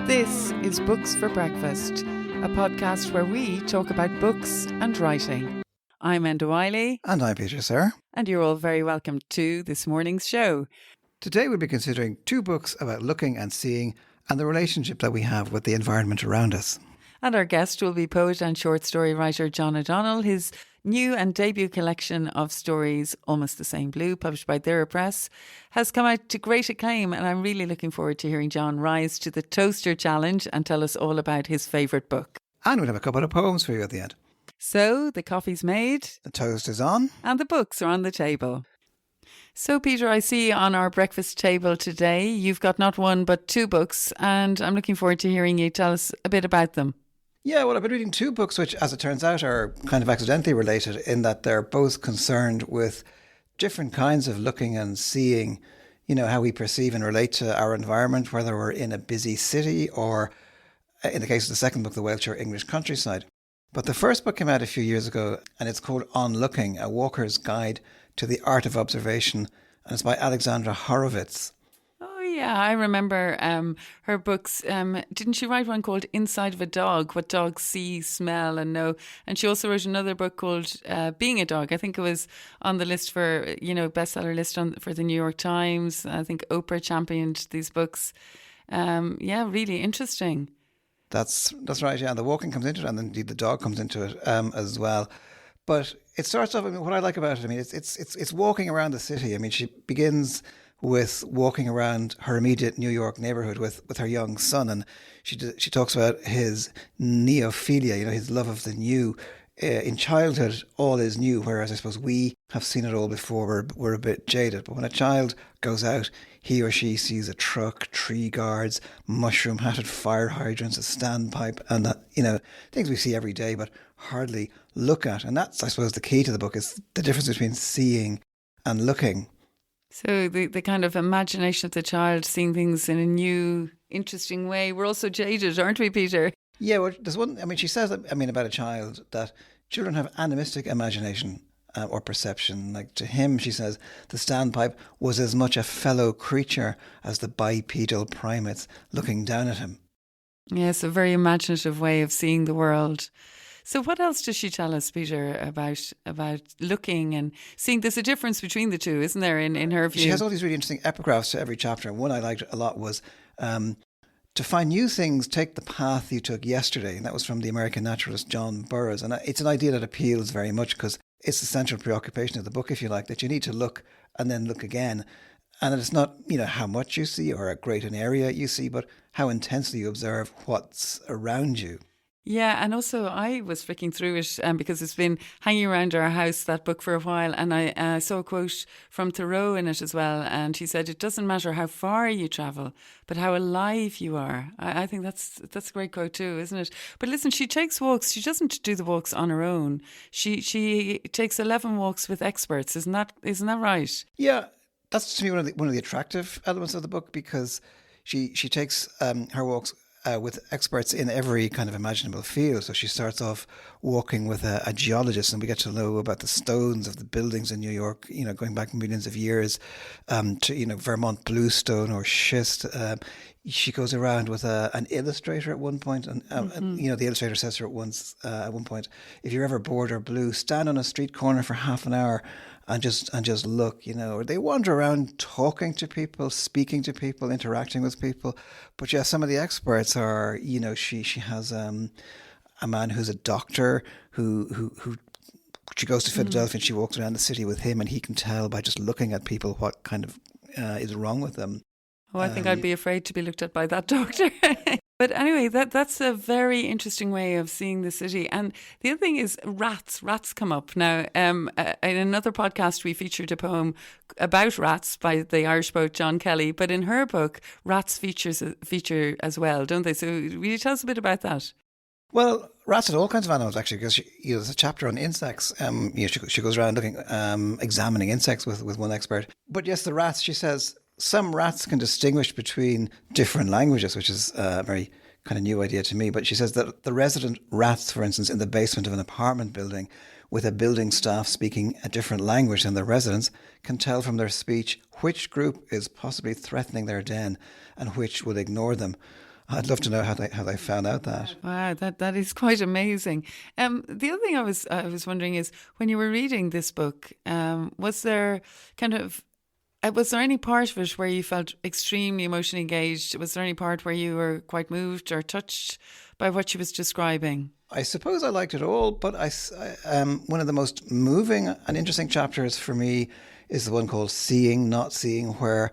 This is Books for Breakfast, a podcast where we talk about books and writing. I'm Enda Wiley. And I'm Freya Sirr. And you're all very welcome to this morning's show. Today we'll be considering two books about looking and seeing and the relationship that we have with the environment around us. And our guest will be poet and short story writer John O'Donnell. His new and debut collection of stories, Almost the Same Blue, published by Thera Press, has come out to great acclaim, and I'm really looking forward to hearing John rise to the toaster challenge and tell us all about his favourite book. And we'll have a couple of poems for you at the end. So, the coffee's made. The toast is on. And the books are on the table. So, Peter, I see on our breakfast table today you've got not one but two books, and I'm looking forward to hearing you tell us a bit about them. Yeah, well, I've been reading two books which, as it turns out, are kind of accidentally related in that they're both concerned with different kinds of looking and seeing, you know, how we perceive and relate to our environment, whether we're in a busy city or, in the case of the second book, the Welshire English countryside. But the first book came out a few years ago, and it's called On Looking, A Walker's Guide to the Art of Observation, and it's by Alexandra Horowitz. Oh, yeah, I remember her books. Didn't she write one called Inside of a Dog, What Dogs See, Smell and Know? And she also wrote another book called Being a Dog. I think it was on the list for, bestseller list for the New York Times. I think Oprah championed these books. Really interesting. That's right, yeah. And the walking comes into it, and indeed the dog comes into it as well. But it starts off, what I like about it, it's walking around the city. She begins with walking around her immediate New York neighborhood with her young son, and she talks about his neophilia, his love of the new. In childhood, all is new, whereas I suppose we have seen it all before. We're a bit jaded. But when a child goes out, he or she sees a truck, tree guards, mushroom-hatted fire hydrants, a standpipe, and things we see every day but hardly look at. And that's, I suppose, the key to the book, is the difference between seeing and looking. So the kind of imagination of the child seeing things in a new, interesting way. We're also jaded, aren't we, Peter? Yeah, well, there's one, she says, about a child, that children have animistic imagination or perception. Like, to him, she says, the standpipe was as much a fellow creature as the bipedal primates looking down at him. Yes, a very imaginative way of seeing the world. So what else does she tell us, Peter, about looking and seeing? There's a difference between the two, isn't there, in her view? She has all these really interesting epigraphs to every chapter. And one I liked a lot was, to find new things, take the path you took yesterday. And that was from the American naturalist John Burroughs. And it's an idea that appeals very much because it's the central preoccupation of the book, if you like, that you need to look and then look again. And it's not, how much you see or how great an area you see, but how intensely you observe what's around you. Yeah, and also I was flicking through it because it's been hanging around our house, that book, for a while, and I saw a quote from Thoreau in it as well, and he said, it doesn't matter how far you travel, but how alive you are. I think that's a great quote too, isn't it? But listen, she takes walks. She doesn't do the walks on her own. She takes 11 walks with experts. Isn't that right? Yeah, that's to me one of the attractive elements of the book, because she takes her walks with experts in every kind of imaginable field. So she starts off walking with a geologist, and we get to know about the stones of the buildings in New York, going back millions of years, to, Vermont bluestone or schist. She goes around with an illustrator at one point, and the illustrator says to her at one point, if you're ever bored or blue, stand on a street corner for half an hour and just look, or they wander around talking to people, speaking to people, interacting with people. But yeah, some of the experts are, she has a man who's a doctor who she goes to Philadelphia and she walks around the city with him, and he can tell by just looking at people what kind of is wrong with them. Oh, I think I'd be afraid to be looked at by that doctor. But anyway, that's a very interesting way of seeing the city. And the other thing is rats. Rats come up. Now, in another podcast, we featured a poem about rats by the Irish poet John Kelly. But in her book, rats feature as well, don't they? So will you tell us a bit about that? Well, rats are all kinds of animals, actually, because there's a chapter on insects. She goes around looking, examining insects with one expert. But yes, the rats, she says, some rats can distinguish between different languages, which is a very kind of new idea to me. But she says that the resident rats, for instance, in the basement of an apartment building with a building staff speaking a different language than the residents, can tell from their speech which group is possibly threatening their den and which will ignore them. I'd love to know how they found out that. Wow, that is quite amazing. The other thing I was wondering is when you were reading this book, was there kind of was there any part of it where you felt extremely emotionally engaged? Was there any part where you were quite moved or touched by what she was describing? I suppose I liked it all, but one of the most moving and interesting chapters for me is the one called Seeing, Not Seeing, where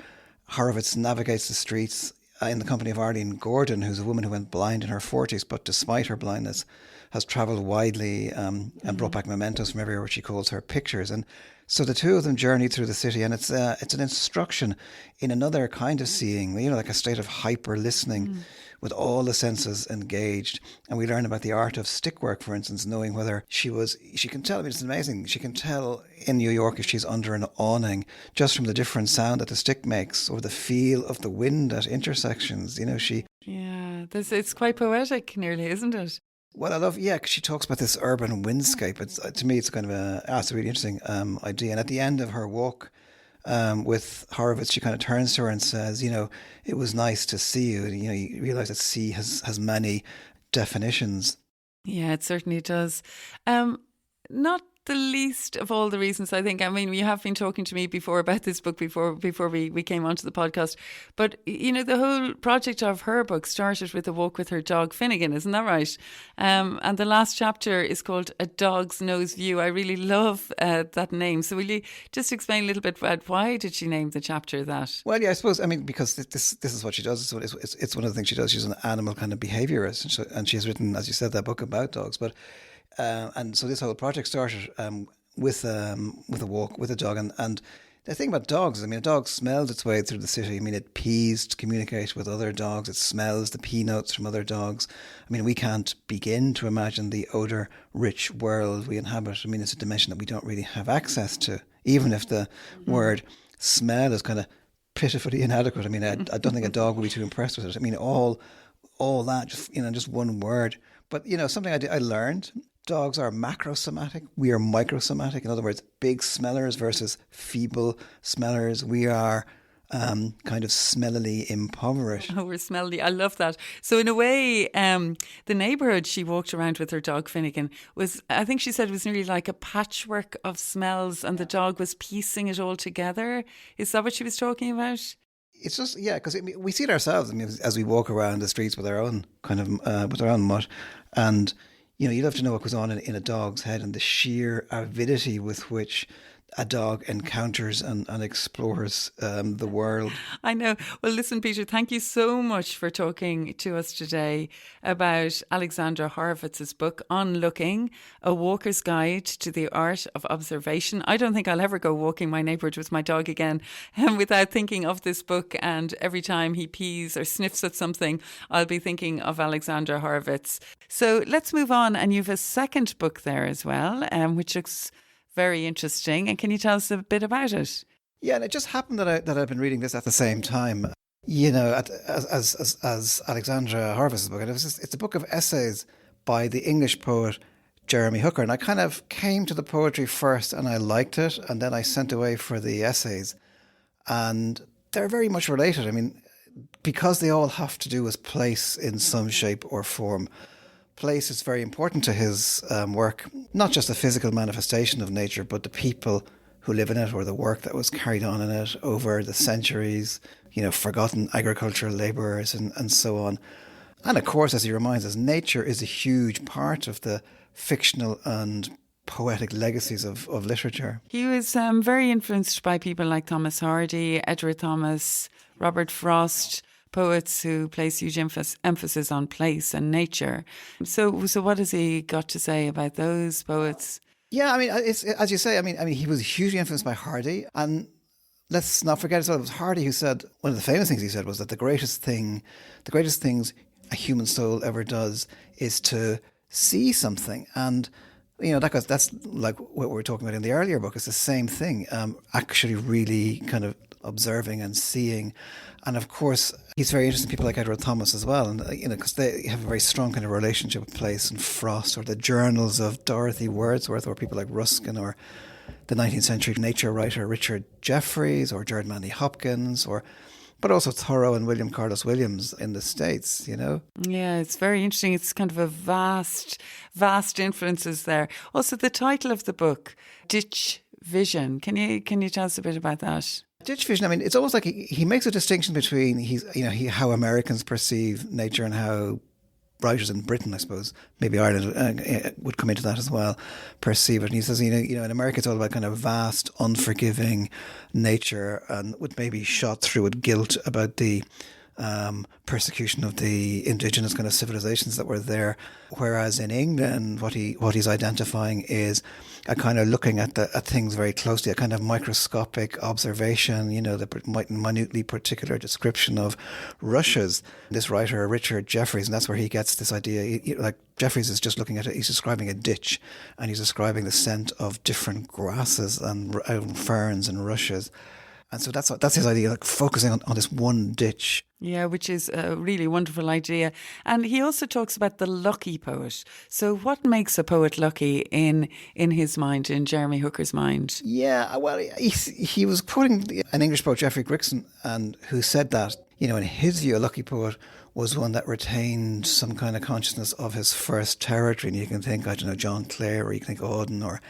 Horowitz navigates the streets in the company of Arlene Gordon, who's a woman who went blind in her 40s, but despite her blindness, has travelled widely and brought back mementos from everywhere, which she calls her pictures. And so the two of them journey through the city, and it's an instruction in another kind of seeing, like a state of hyper listening with all the senses engaged. And we learn about the art of stick work, for instance, knowing whether she can tell, it's amazing, she can tell in New York if she's under an awning just from the different sound that the stick makes or the feel of the wind at intersections. Yeah, it's quite poetic nearly, isn't it? Well, I love, because she talks about this urban windscape. To me, it's kind of it's a really interesting idea. And at the end of her walk with Horowitz, she kind of turns to her and says, it was nice to see you. And, you realise that see has many definitions. Yeah, it certainly does. Not the least of all the reasons, I think. I mean, you have been talking to me before about this book before we came onto the podcast. But, the whole project of her book started with a walk with her dog Finnegan, isn't that right? And the last chapter is called A Dog's Nose View. I really love that name. So will you just explain a little bit about why did she name the chapter that? Well, yeah, I suppose, because this is what she does. It's one of the things she does. She's an animal kind of behaviourist. And she has written, as you said, that book about dogs. But and so this whole project started with a walk with a dog. And the thing about dogs, a dog smells its way through the city. It pees to communicate with other dogs. It smells the pee notes from other dogs. We can't begin to imagine the odour-rich world we inhabit. It's a dimension that we don't really have access to, even if the word smell is kind of pitifully inadequate. I don't think a dog would be too impressed with it. All that, just one word. But, something I learned, dogs are macrosomatic. We are microsomatic. In other words, big smellers versus feeble smellers. We are kind of smellily impoverished. Oh, we're smelly. I love that. So in a way, the neighbourhood she walked around with her dog Finnegan was, I think she said, it was nearly like a patchwork of smells, and the dog was piecing it all together. Is that what she was talking about? It's just, because we see it ourselves. As we walk around the streets with our own kind of with our own mutt, and you'd have to know what goes on in a dog's head and the sheer avidity with which a dog encounters and explores the world. I know. Well, listen, Peter, thank you so much for talking to us today about Alexandra Horowitz's book, On Looking, A Walker's Guide to the Art of Observation. I don't think I'll ever go walking my neighbourhood with my dog again without thinking of this book. And every time he pees or sniffs at something, I'll be thinking of Alexandra Horowitz. So let's move on. And you have a second book there as well, which looks very interesting. And can you tell us a bit about it? Yeah, and it just happened that I've been reading this at the same time. As Alexandra Horowitz's book, and it's a book of essays by the English poet Jeremy Hooker. And I kind of came to the poetry first, and I liked it, and then I sent away for the essays, and they're very much related. Because they all have to do with place in some shape or form. Place is very important to his work, not just the physical manifestation of nature, but the people who live in it or the work that was carried on in it over the centuries, forgotten agricultural labourers and so on. And of course, as he reminds us, nature is a huge part of the fictional and poetic legacies of literature. He was very influenced by people like Thomas Hardy, Edward Thomas, Robert Frost, poets who place huge emphasis on place and nature. So what has he got to say about those poets? Yeah, it's as you say. He was hugely influenced by Hardy, and let's not forget as well, it was Hardy who said, one of the famous things he said was that the greatest things a human soul ever does is to see something. And that's like what we were talking about in the earlier book. It's the same thing, actually really kind of observing and seeing. And of course, he's very interested in people like Edward Thomas as well, and because they have a very strong kind of relationship with place, and Frost, or the journals of Dorothy Wordsworth, or people like Ruskin, or the 19th century nature writer Richard Jefferies, or Gerard Manley Hopkins, or but also Thoreau and William Carlos Williams in the States, you know? Yeah, it's very interesting. It's kind of a vast influences there. Also, the title of the book, Ditch Vision. Can you tell us a bit about that? Ditch vision. I mean, it's almost like he makes a distinction between how Americans perceive nature and how writers in Britain, I suppose, maybe Ireland would come into that as well, perceive it. And he says, in America, it's all about kind of vast, unforgiving nature, and with maybe shot through with guilt about the persecution of the indigenous kind of civilizations that were there. Whereas in England, what he's identifying is a kind of looking at things very closely, a kind of microscopic observation, the minutely particular description of rushes. This writer, Richard Jefferies, and that's where he gets this idea. Like Jefferies is just looking at it, he's describing a ditch, and he's describing the scent of different grasses and ferns and rushes. And so that's his idea, like focusing on this one ditch. Yeah, which is a really wonderful idea. And he also talks about the lucky poet. So what makes a poet lucky in his mind, in Jeremy Hooker's mind? Yeah, well, he was quoting an English poet, Geoffrey Grigson, and who said that, in his view, a lucky poet was one that retained some kind of consciousness of his first territory. And you can think, I don't know, John Clare, or you can think Auden, or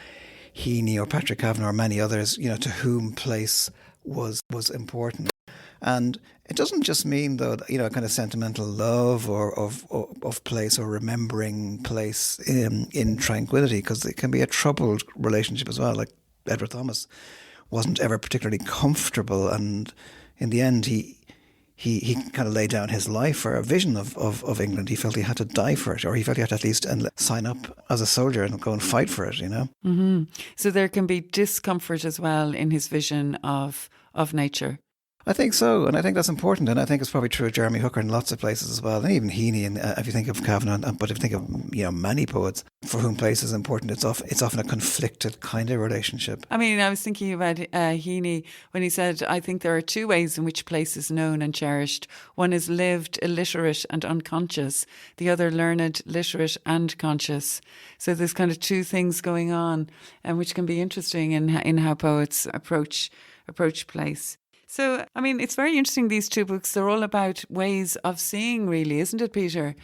Heaney, or Patrick Kavanagh, or many others, to whom place was important. And it doesn't just mean, though, a kind of sentimental love or of place or remembering place in tranquility, because it can be a troubled relationship as well. Like Edward Thomas wasn't ever particularly comfortable, and in the end he kind of laid down his life for a vision of England. He felt he had to die for it, or he felt he had to at least sign up as a soldier and go and fight for it, Mm-hmm. So there can be discomfort as well in his vision of nature. I think so, and I think that's important, and I think it's probably true of Jeremy Hooker in lots of places as well, and even Heaney. And if you think of Kavanagh, but if you think of many poets for whom place is important, it's often a conflicted kind of relationship. I mean, I was thinking about Heaney when he said, "I think there are two ways in which place is known and cherished. One is lived, illiterate, and unconscious. The other learned, literate, and conscious." So there's kind of two things going on, and which can be interesting in how poets approach place. So, I mean, it's very interesting, these two books. They're all about ways of seeing, really, isn't it, Peter?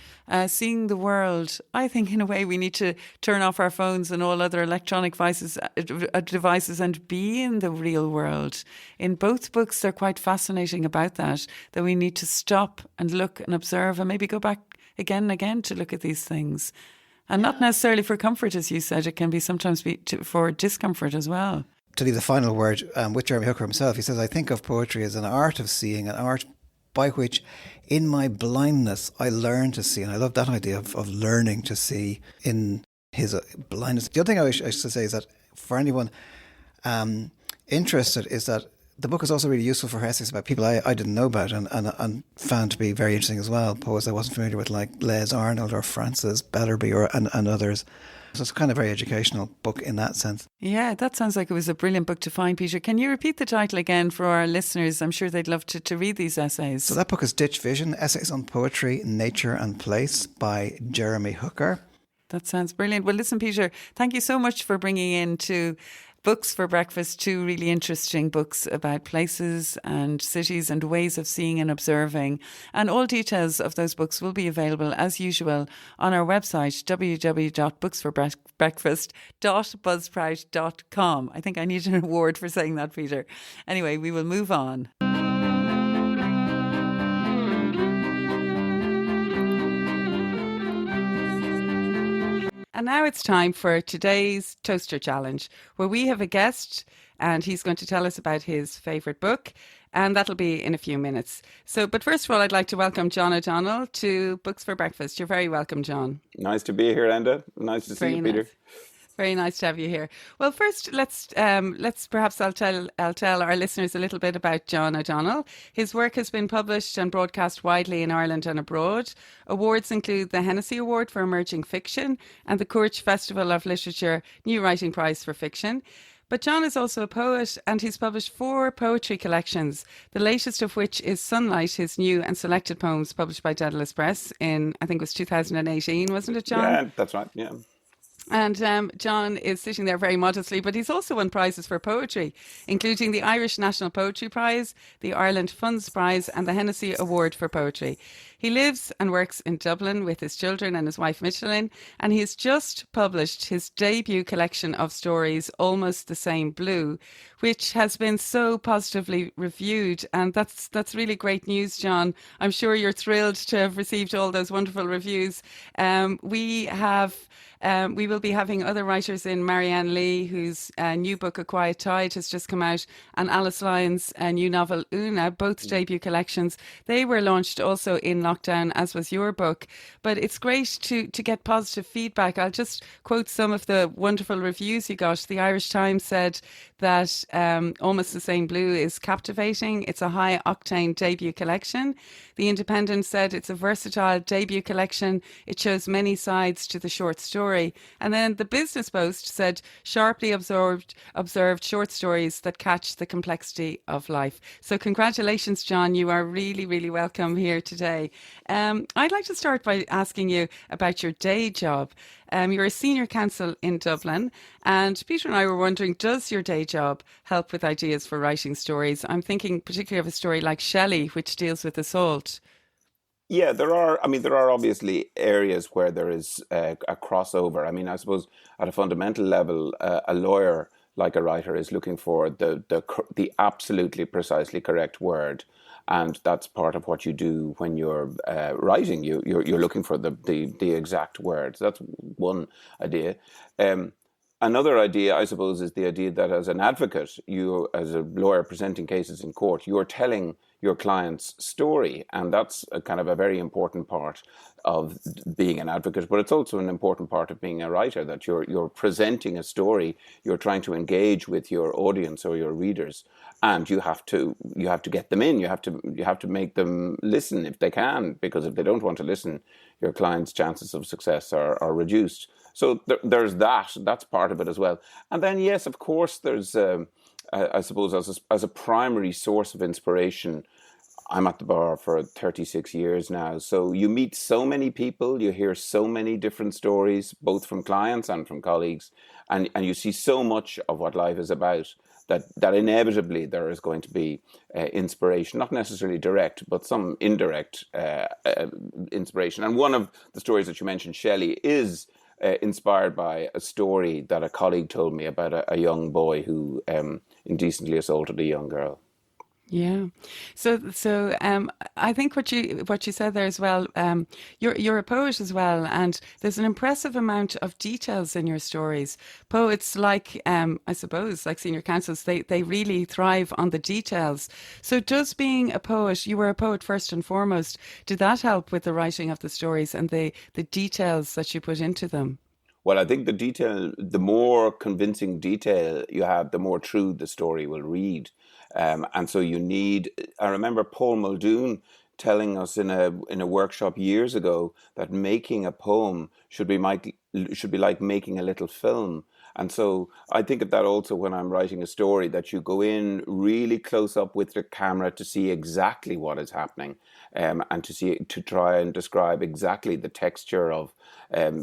Seeing the world. I think, in a way, we need to turn off our phones and all other electronic devices and be in the real world. In both books, they're quite fascinating about that we need to stop and look and observe and maybe go back again and again to look at these things. And not necessarily for comfort, as you said. It can be sometimes for discomfort as well. To leave the final word with Jeremy Hooker himself, he says, "I think of poetry as an art of seeing, an art by which, in my blindness, I learn to see." And I love that idea of learning to see in his blindness. The other thing I should say is that for anyone interested, is that the book is also really useful for essays about people I didn't know about and found to be very interesting as well. Poets I wasn't familiar with, like Les Arnold or Francis Bellerby and others. So it's kind of a very educational book in that sense. Yeah, that sounds like it was a brilliant book to find, Peter. Can you repeat the title again for our listeners? I'm sure they'd love to read these essays. So that book is Ditch Vision, Essays on Poetry, Nature and Place by Jeremy Hooker. That sounds brilliant. Well, listen, Peter, thank you so much for bringing in to Books for Breakfast, two really interesting books about places and cities and ways of seeing and observing. And all details of those books will be available, as usual, on our website, www.booksforbreakfast.buzzsprout.com. I think I need an award for saying that, Peter. Anyway, we will move on. And now it's time for today's Toaster Challenge, where we have a guest and he's going to tell us about his favourite book, and that'll be in a few minutes. But first of all, I'd like to welcome John O'Donnell to Books for Breakfast. You're very welcome, John. Nice to be here, Enda. Nice to see you, Peter. Very nice to have you here. Well, first, let's perhaps I'll tell our listeners a little bit about John O'Donnell. His work has been published and broadcast widely in Ireland and abroad. Awards include the Hennessy Award for Emerging Fiction and the Courage Festival of Literature New Writing Prize for Fiction. But John is also a poet, and he's published 4 poetry collections, the latest of which is Sunlight, his new and selected poems published by Daedalus Press in, I think it was 2018, wasn't it, John? Yeah, that's right, yeah. And John is sitting there very modestly, but he's also won prizes for poetry, including the Irish National Poetry Prize, the Ireland Funds Prize, and the Hennessy Award for Poetry. He lives and works in Dublin with his children and his wife Michelin, and he has just published his debut collection of stories, Almost the Same Blue, which has been so positively reviewed. And that's really great news, John. I'm sure you're thrilled to have received all those wonderful reviews. We will be having other writers in, Marianne Lee, whose new book, A Quiet Tide, has just come out, and Alice Lyon's new novel, Una, both debut collections. They were launched also in lockdown, as was your book. But it's great to get positive feedback. I'll just quote some of the wonderful reviews you got. The Irish Times said that Almost the Same Blue is captivating. It's a high-octane debut collection. The Independent said it's a versatile debut collection. It shows many sides to the short story. And then the Business Post said sharply observed short stories that catch the complexity of life. So congratulations, John. You are really, really welcome here today. I'd like to start by asking you about your day job. You're a senior counsel in Dublin, and Peter and I were wondering, does your day job help with ideas for writing stories? I'm thinking particularly of a story like Shelley, which deals with assault. Yeah, there are. I mean, there are obviously areas where there is a crossover. I mean, I suppose at a fundamental level, a lawyer, like a writer, is looking for the absolutely precisely correct word, and that's part of what you do when you're writing. You're looking for the exact word. So that's one idea. Another idea, I suppose, is the idea that as an advocate, you, as a lawyer presenting cases in court, you're telling your client's story. And that's a kind of a very important part of being an advocate. But it's also an important part of being a writer, that you're presenting a story, you're trying to engage with your audience or your readers. And you have to get them in. You have to make them listen if they can, because if they don't want to listen, your client's chances of success are reduced. So there's that. That's part of it as well. And then, yes, of course, there's, I suppose, as a primary source of inspiration, I'm at the bar for 36 years now. So you meet so many people, you hear so many different stories, both from clients and from colleagues, and you see so much of what life is about, that inevitably there is going to be inspiration, not necessarily direct, but some indirect inspiration. And one of the stories that you mentioned, Shelley, is inspired by a story that a colleague told me about a young boy who indecently assaulted a young girl. Yeah. So I think what you said there as well, you're a poet as well, and there's an impressive amount of details in your stories. Poets, like I suppose, like senior counsels, they really thrive on the details. So does being a poet, you were a poet first and foremost, did that help with the writing of the stories and the details that you put into them? Well, I think the more convincing detail you have, the more true the story will read. And so I remember Paul Muldoon telling us in a workshop years ago that making a poem should be like making a little film. And so I think of that also when I'm writing a story, that you go in really close up with the camera to see exactly what is happening, and to try and describe exactly the texture of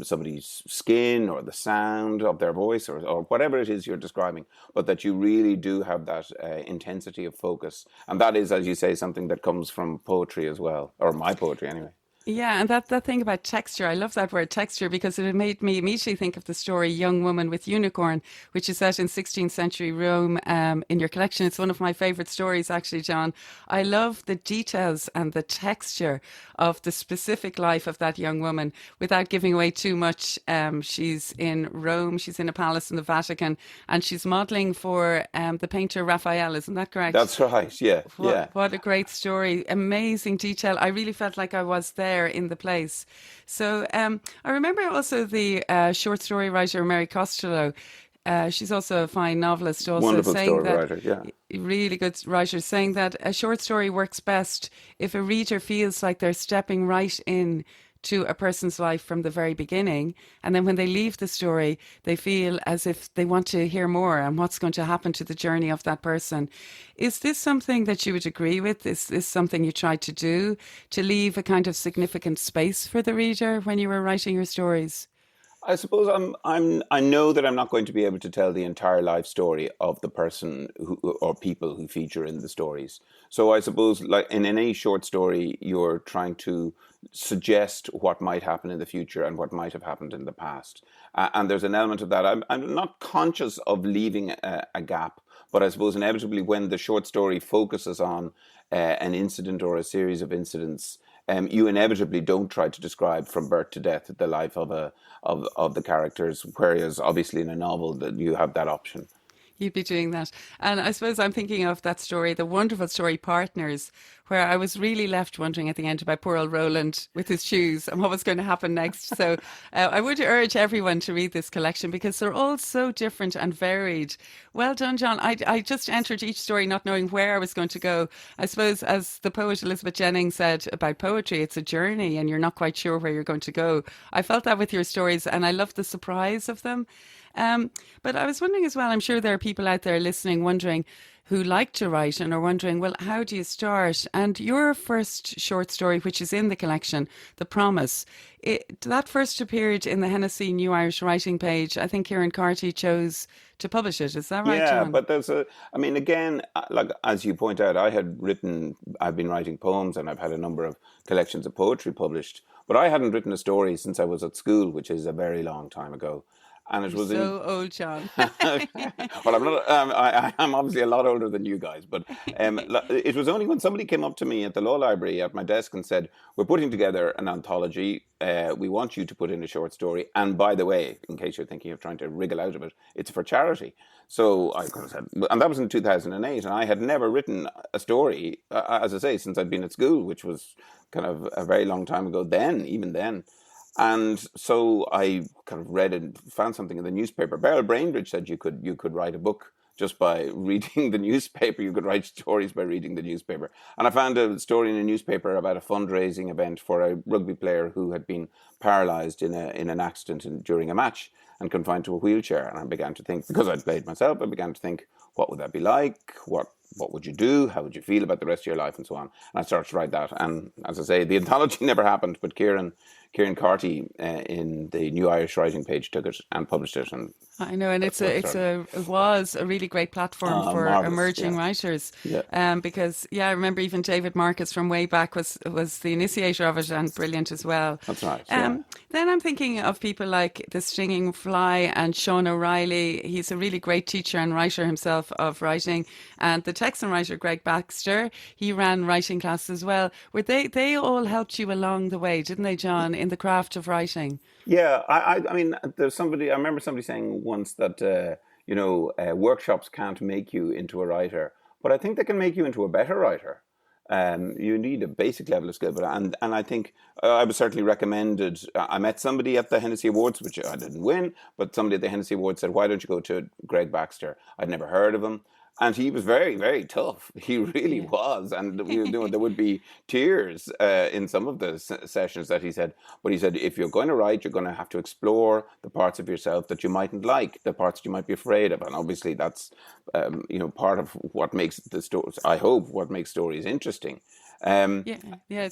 somebody's skin or the sound of their voice or whatever it is you're describing, but that you really do have that intensity of focus. And that is, as you say, something that comes from poetry as well, or my poetry anyway. Yeah, and that thing about texture, I love that word texture, because it made me immediately think of the story Young Woman with Unicorn, which is set in 16th century Rome, in your collection. It's one of my favourite stories, actually, John. I love the details and the texture of the specific life of that young woman without giving away too much. She's in Rome, she's in a palace in the Vatican, and she's modelling for the painter Raphael, isn't that correct? That's right, yeah. What a great story. Amazing detail. I really felt like I was there in the place. So I remember also the short story writer Mary Costello. She's also a fine novelist, also wonderful saying story that writer, yeah. Really good writer, saying that a short story works best if a reader feels like they're stepping right in to a person's life from the very beginning, and then when they leave the story they feel as if they want to hear more and what's going to happen to the journey of that person. Is this something that you would agree with? Is this something you tried to do, to leave a kind of significant space for the reader when you were writing your stories? I suppose I know that I'm not going to be able to tell the entire life story of the person or people who feature in the stories. So I suppose, like in any short story, you're trying to suggest what might happen in the future and what might have happened in the past. And there's an element of that. I'm not conscious of leaving a gap, but I suppose inevitably when the short story focuses on an incident or a series of incidents, you inevitably don't try to describe from birth to death the life of the characters, whereas obviously in a novel that you have that option. You'd be doing that. And I suppose I'm thinking of that story, the wonderful story Partners, where I was really left wondering at the end about poor old Roland with his shoes and what was going to happen next. So I would urge everyone to read this collection because they're all so different and varied. Well done, John. I just entered each story not knowing where I was going to go. I suppose, as the poet Elizabeth Jennings said about poetry, it's a journey and you're not quite sure where you're going to go. I felt that with your stories and I loved the surprise of them. But I was wondering as well, I'm sure there are people out there listening wondering who like to write and are wondering, well, how do you start? And your first short story, which is in the collection, The Promise, that first appeared in the Hennessy New Irish Writing page. I think Kieran Carty chose to publish it. Is that right, Yeah, John? but I mean, again, like as you point out, I've been writing poems and I've had a number of collections of poetry published, but I hadn't written a story since I was at school, which is a very long time ago. And it You're was in so old, John. well, I'm not. I'm obviously a lot older than you guys, but it was only when somebody came up to me at the law library at my desk and said, "We're putting together an anthology. We want you to put in a short story. And by the way, in case you're thinking of trying to wriggle out of it, it's for charity." So I kind of said, and that was in 2008, and I had never written a story, as I say, since I'd been at school, which was kind of a very long time ago. Then, even then. And so I kind of read and found something in the newspaper. Beryl Brainbridge said you could write a book just by reading the newspaper. You could write stories by reading the newspaper. And I found a story in a newspaper about a fundraising event for a rugby player who had been paralysed in an accident during a match and confined to a wheelchair. And I began to think, because I'd played myself, I began to think, what would that be like? What would you do? How would you feel about the rest of your life and so on? And I started to write that. And as I say, the anthology never happened, but Kieran Carty in the New Irish Writing page took it and published it. And I know, and it was a really great platform for marvelous, emerging yeah. writers. Yeah. Because I remember even David Marcus from way back was the initiator of it and brilliant as well. That's right. Yeah. Then I'm thinking of people like The Stinging Fly and Sean O'Reilly. He's a really great teacher and writer himself of writing. And the Texan writer Greg Baxter, he ran writing classes as well. Were they all helped you along the way, didn't they, John, in the craft of writing? Yeah, I mean, there's somebody. I remember somebody saying once that workshops can't make you into a writer, but I think they can make you into a better writer. You need a basic level of skill, and I think I was certainly recommended. I met somebody at the Hennessy Awards, which I didn't win, but somebody at the Hennessy Awards said, "Why don't you go to Greg Baxter?" I'd never heard of him. And he was very, very tough. He really was. And there would be tears in some of the sessions that he said. But he said, if you're going to write, you're going to have to explore the parts of yourself that you mightn't like, the parts that you might be afraid of. And obviously that's, part of what makes the stories, I hope, what makes stories interesting. Yeah,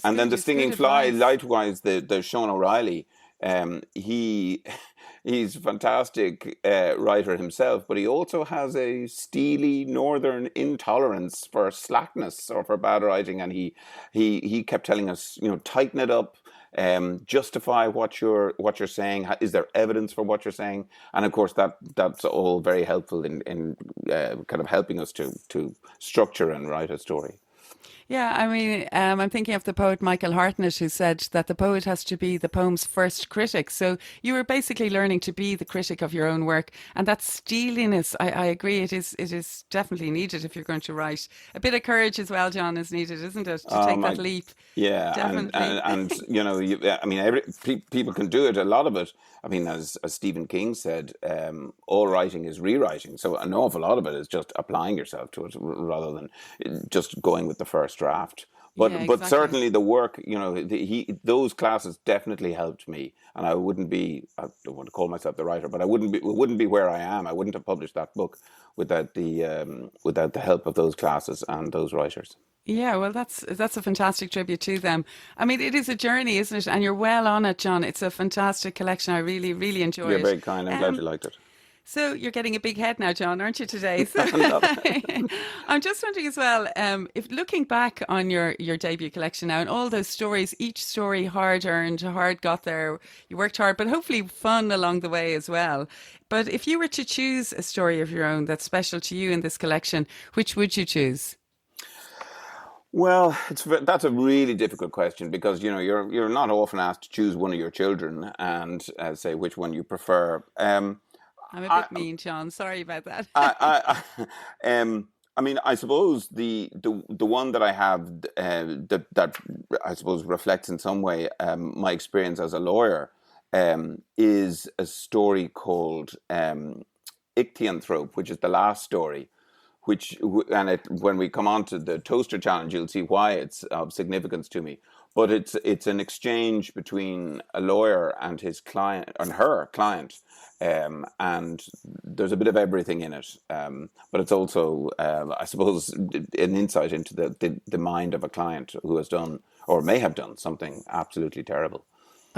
and then The Stinging Fly, likewise, the Sean O'Reilly, he's a fantastic writer himself, but he also has a steely northern intolerance for slackness or for bad writing, and he kept telling us, tighten it up, justify what you're saying. Is there evidence for what you're saying? And of course, that's all very helpful in kind of helping us to structure and write a story. Yeah, I mean, I'm thinking of the poet Michael Hartnett, who said that the poet has to be the poem's first critic. So you were basically learning to be the critic of your own work, and that steeliness, I agree, it is definitely needed if you're going to write. A bit of courage as well, John, is needed, isn't it, to take that leap? Yeah, definitely. People can do it. A lot of it. I mean, as Stephen King said, all writing is rewriting. So an awful lot of it is just applying yourself to it rather than just going with the first draft. But Yeah, exactly. certainly the work, those classes definitely helped me. And I don't want to call myself the writer, but it wouldn't be where I am. I wouldn't have published that book without the help of those classes and those writers. Yeah, well, that's a fantastic tribute to them. I mean, it is a journey, isn't it? And you're well on it, John. It's a fantastic collection. I really, really enjoy You're it. very kind. I'm glad Um, you liked it. so you're getting a big head now, John, aren't you today? So Not- I'm just wondering as well, if looking back on your debut collection now and all those stories, each story hard earned, hard got there, you worked hard, but hopefully fun along the way as well. But if you were to choose a story of your own that's special to you in this collection, which would you choose? Well, that's a really difficult question because you're not often asked to choose one of your children and say which one you prefer. I'm a I, bit mean, John. Sorry about that. I mean, I suppose the one that I have that I suppose reflects in some way my experience as a lawyer is a story called Ichthyanthrope, which is the last story. When we come on to the toaster challenge, you'll see why it's of significance to me. But it's an exchange between a lawyer and his client and her client, and there's a bit of everything in it. But it's also, I suppose, an insight into the mind of a client who has done or may have done something absolutely terrible.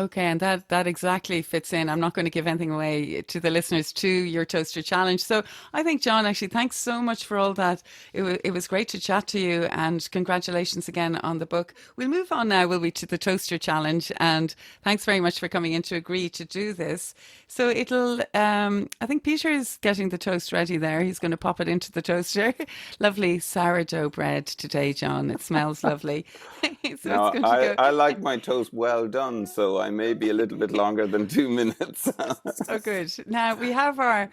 Okay, and that exactly fits in. I'm not going to give anything away to the listeners to your toaster challenge. So I think, John, actually, thanks so much for all that. It was great to chat to you, and congratulations again on the book. We'll move on now, will we, to the toaster challenge? And thanks very much for coming in to agree to do this. So I think Peter is getting the toast ready there. He's going to pop it into the toaster. Lovely sourdough bread today, John. It smells lovely. So it's Now, going to I, go. I like my toast well done, so I may be a little bit longer than 2 minutes. Oh, good. Now we have our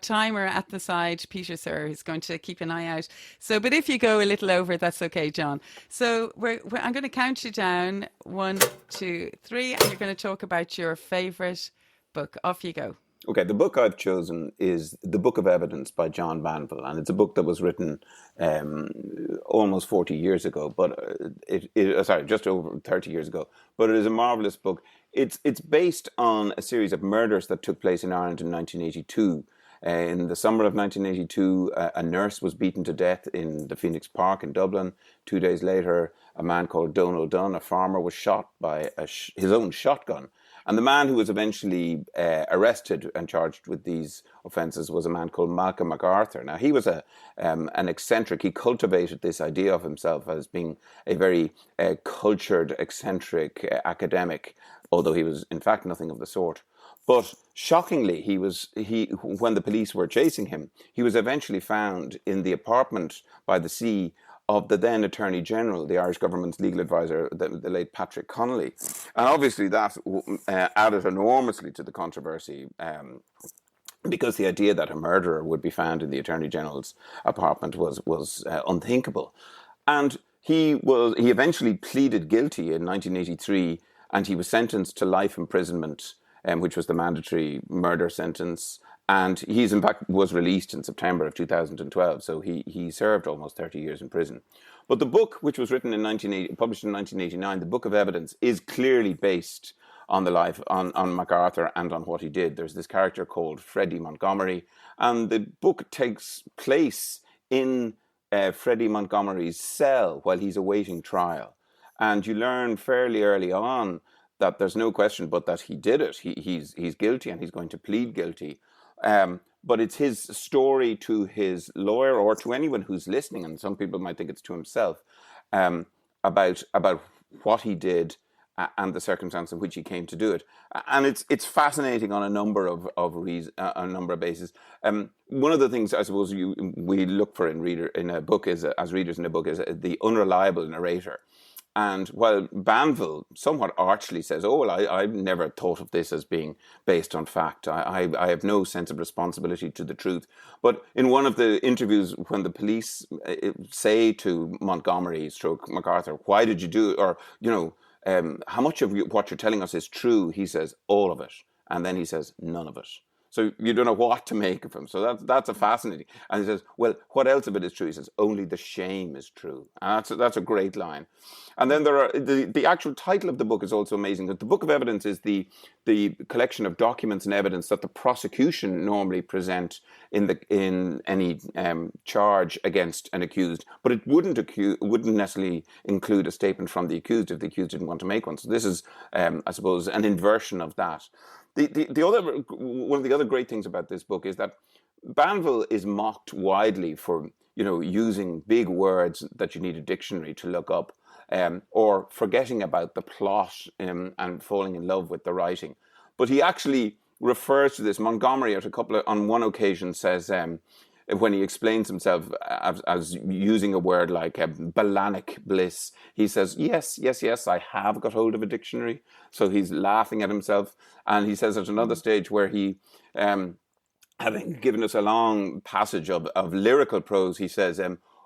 timer at the side. Peter Sirr is going to keep an eye out. So, but if you go a little over, that's okay, John. So I'm going to count you down. 1, 2, 3, and you're going to talk about your favourite book. Off you go. Okay, the book I've chosen is The Book of Evidence by John Banville, and it's a book that was written almost 40 years ago, but sorry, just over 30 years ago. But it is a marvelous book. It's based on a series of murders that took place in Ireland in 1982. In the summer of 1982, a nurse was beaten to death in the Phoenix Park in Dublin. 2 days later, a man called Donald Dunn, a farmer, was shot by his own shotgun. And the man who was eventually arrested and charged with these offences was a man called Malcolm MacArthur. Now, he was an eccentric. He cultivated this idea of himself as being a very cultured, eccentric academic, although he was, in fact, nothing of the sort. But shockingly, when the police were chasing him, he was eventually found in the apartment by the sea of the then Attorney General, the Irish government's legal advisor, the late Patrick Connolly. And obviously that added enormously to the controversy because the idea that a murderer would be found in the Attorney General's apartment was unthinkable. And he eventually pleaded guilty in 1983, and he was sentenced to life imprisonment, which was the mandatory murder sentence. And he's in fact was released in September of 2012, so he served almost 30 years in prison. But the book, which was written published in 1989, the Book of Evidence, is clearly based on the life on MacArthur and on what he did. There's this character called Freddie Montgomery, and the book takes place in Freddie Montgomery's cell while he's awaiting trial. And you learn fairly early on that there's no question but that he did it. He's guilty and he's going to plead guilty. But it's his story to his lawyer or to anyone who's listening, and some people might think it's to himself, about what he did and the circumstance in which he came to do it. And it's fascinating on a number of bases. One of the things I suppose we look for in a book as readers in a book is the unreliable narrator. And while Banville somewhat archly says, "Oh, well, I've never thought of this as being based on fact. I have no sense of responsibility to the truth." But in one of the interviews, when the police say to Montgomery stroke MacArthur, "Why did you do it?" Or, how much of what you're telling us is true? He says, "All of it." And then he says, "None of it." So you don't know what to make of him. So that's a fascinating. And he says, well, what else of it is true? He says, only the shame is true. And that's a great line. And then there are the actual title of the book is also amazing. The Book of Evidence is the collection of documents and evidence that the prosecution normally present in any charge against an accused, but it wouldn't necessarily include a statement from the accused if the accused didn't want to make one. So this is, I suppose, an inversion of that. One of the other great things about this book is that Banville is mocked widely for using big words that you need a dictionary to look up, or forgetting about the plot and falling in love with the writing. But he actually refers to this. Montgomery on one occasion says, when he explains himself as using a word like balanic bliss, he says, yes, I have got hold of a dictionary. So he's laughing at himself. And he says at another stage where he, having given us a long passage of lyrical prose, he says,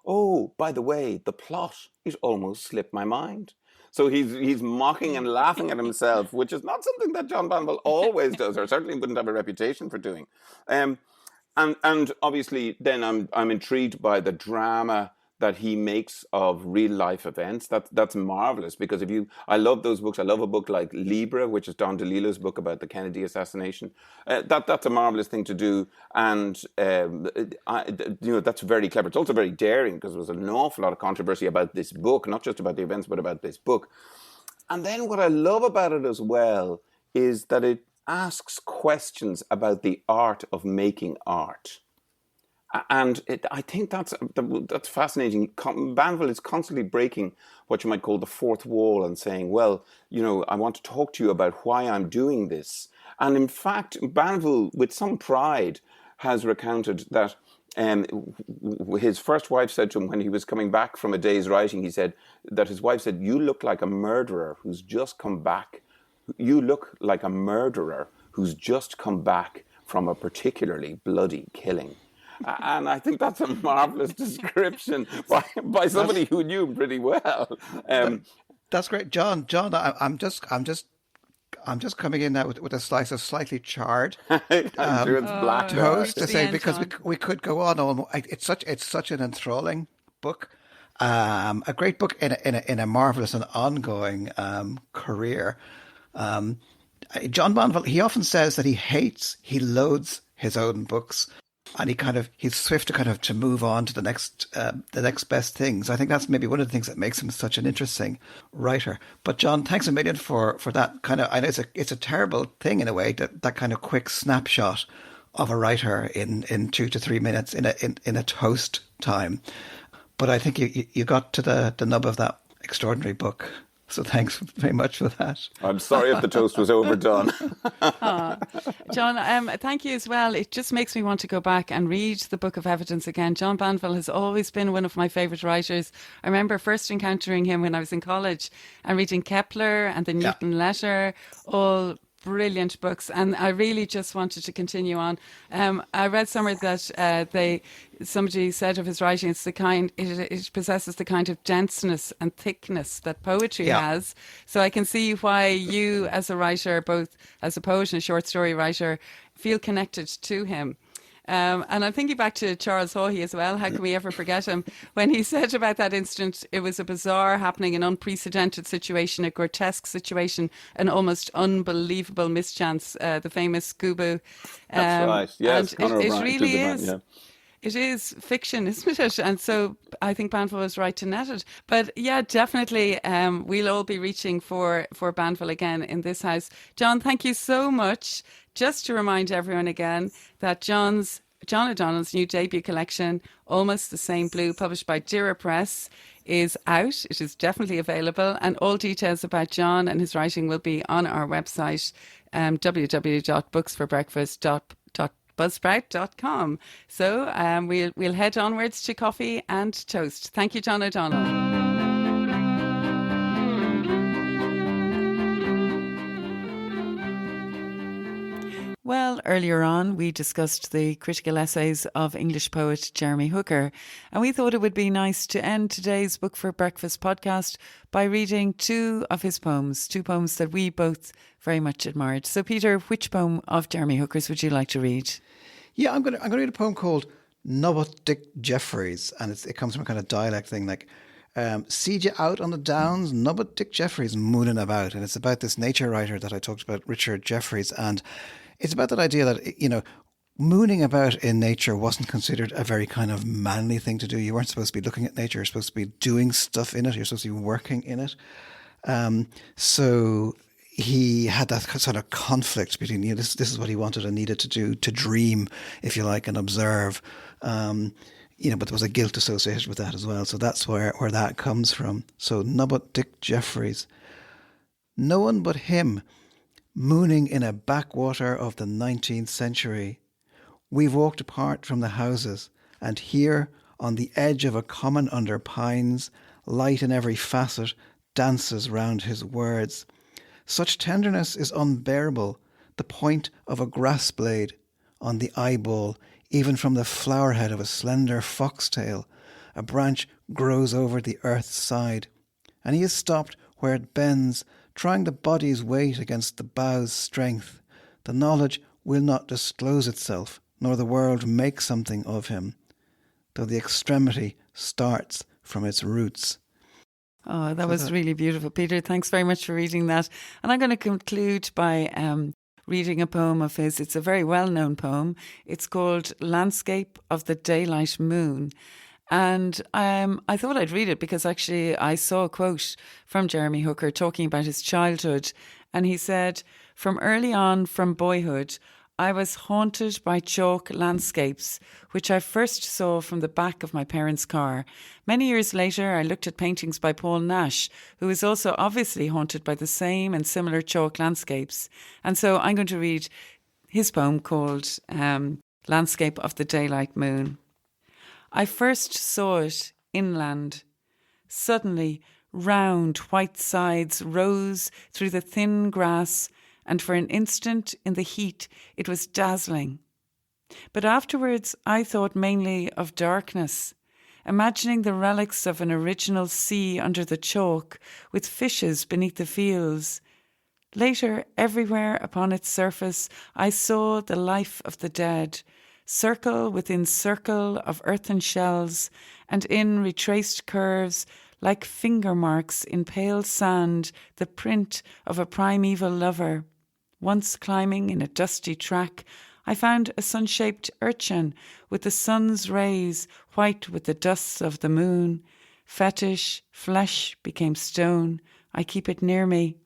oh, by the way, the plot, it almost slipped my mind. So he's mocking and laughing at himself, which is not something that John Banville always does, or certainly wouldn't have a reputation for doing. And obviously, then I'm intrigued by the drama that he makes of real life events. That's marvelous, because I love those books. I love a book like Libra, which is Don DeLillo's book about the Kennedy assassination. That's a marvelous thing to do, and that's very clever. It's also very daring, because there was an awful lot of controversy about this book, not just about the events, but about this book. And then what I love about it as well is that it asks questions about the art of making art. And I think that's fascinating. Banville is constantly breaking what you might call the fourth wall and saying, well, I want to talk to you about why I'm doing this. And in fact, Banville, with some pride, has recounted that his first wife said to him when he was coming back from a day's writing, he said that his wife said, you look like a murderer who's just come back. You look like a murderer who's just come back from a particularly bloody killing. And I think that's a marvelous description by somebody who knew him pretty well. That's great, John. I'm just coming in now with a slice of slightly charred I'm sure it's black toast to say, because John. we could go on. It's such an enthralling book, a great book in a marvelous and ongoing career. John Banville, he often says that he loathes his own books. And he's swift to move on to the next best things. I think that's maybe one of the things that makes him such an interesting writer. But John, thanks a million for that kind of. I know it's a terrible thing in a way, that kind of quick snapshot of a writer in 2 to 3 minutes in a toast time. But I think you got to the nub of that extraordinary book. So thanks very much for that. I'm sorry if the toast was overdone. John, thank you as well. It just makes me want to go back and read the Book of Evidence again. John Banville has always been one of my favourite writers. I remember first encountering him when I was in college and reading Kepler and the Newton Letter, all brilliant books, and I really just wanted to continue on. I read somewhere that somebody said of his writing, it possesses the kind of denseness and thickness that poetry has. So I can see why you, as a writer, both as a poet and a short story writer, feel connected to him. And I'm thinking back to Charles Haughey as well. How can we ever forget him? When he said about that incident, it was a bizarre happening, an unprecedented situation, a grotesque situation, an almost unbelievable mischance, the famous Gubu. That's right. Yes, and it really is. Yeah. It is fiction, isn't it? And so I think Banville was right to net it. But yeah, definitely we'll all be reaching for Banville again in this house. John, thank you so much. Just to remind everyone again that John O'Donnell's new debut collection, Almost the Same Blue, published by Dira Press, is out. It is definitely available. And all details about John and his writing will be on our website, www.booksforbreakfast.buzzsprout.com. So we'll head onwards to coffee and toast. Thank you, John O'Donnell. Well, earlier on, we discussed the critical essays of English poet Jeremy Hooker, and we thought it would be nice to end today's Book for Breakfast podcast by reading two of his poems, two poems that we both very much admired. So, Peter, which poem of Jeremy Hooker's would you like to read? Yeah, I'm going to read a poem called Nobbut Dick Jeffries, and it comes from a kind of dialect thing like, "Seed you out on the downs, Nobbut Dick Jeffries mooning about." And it's about this nature writer that I talked about, Richard Jeffries, and it's about that idea that, mooning about in nature wasn't considered a very kind of manly thing to do. You weren't supposed to be looking at nature. You're supposed to be doing stuff in it. You're supposed to be working in it. So he had that sort of conflict between, this is what he wanted and needed to do, to dream, if you like, and observe. But there was a guilt associated with that as well. So that's where that comes from. So Nobbut Dick Jeffries. No one but him, mooning in a backwater of the 19th century. We've walked apart from the houses, and here, on the edge of a common under pines, light in every facet dances round his words. Such tenderness is unbearable, the point of a grass blade on the eyeball, even from the flowerhead of a slender foxtail. A branch grows over the earth's side, and he is stopped where it bends, trying the body's weight against the bough's strength. The knowledge will not disclose itself, nor the world make something of him, though the extremity starts from its roots. Oh, that was really beautiful, Peter. Thanks very much for reading that. And I'm going to conclude by reading a poem of his. It's a very well-known poem. It's called Landscape of the Daylight Moon. And I thought I'd read it because actually I saw a quote from Jeremy Hooker talking about his childhood. And he said, "From early on, from boyhood, I was haunted by chalk landscapes, which I first saw from the back of my parents' car. Many years later, I looked at paintings by Paul Nash, who is also obviously haunted by the same and similar chalk landscapes." And so I'm going to read his poem called Landscape of the Daylight Moon. I first saw it inland. Suddenly, round white sides rose through the thin grass, and for an instant in the heat it was dazzling. But afterwards I thought mainly of darkness, imagining the relics of an original sea under the chalk, with fishes beneath the fields. Later, everywhere upon its surface, I saw the life of the dead, circle within circle of earthen shells, and in retraced curves, like finger marks in pale sand, the print of a primeval lover. Once climbing in a dusty track, I found a sun-shaped urchin with the sun's rays white with the dust of the moon. Fetish, flesh became stone. I keep it near me.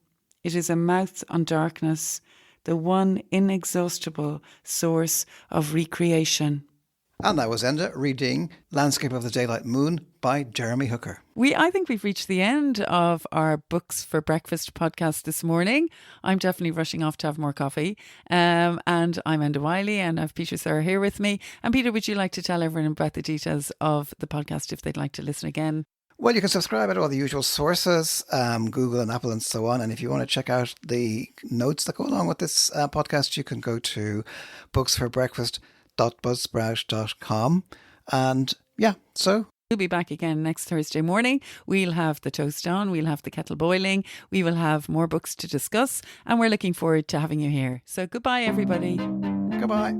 It is a mouth on darkness, the one inexhaustible source of recreation. And that was Enda reading Landscape of the Daylight Moon by Jeremy Hooker. I think we've reached the end of our Books for Breakfast podcast this morning. I'm definitely rushing off to have more coffee. And I'm Enda Wiley and I have Peter Sirr here with me. And Peter, would you like to tell everyone about the details of the podcast if they'd like to listen again? Well, you can subscribe at all the usual sources, Google and Apple and so on. And if you want to check out the notes that go along with this podcast, you can go to booksforbreakfast.buzzsprout.com. And yeah, so we'll be back again next Thursday morning. We'll have the toast on, we'll have the kettle boiling, we will have more books to discuss, and we're looking forward to having you here. So goodbye, everybody. Goodbye.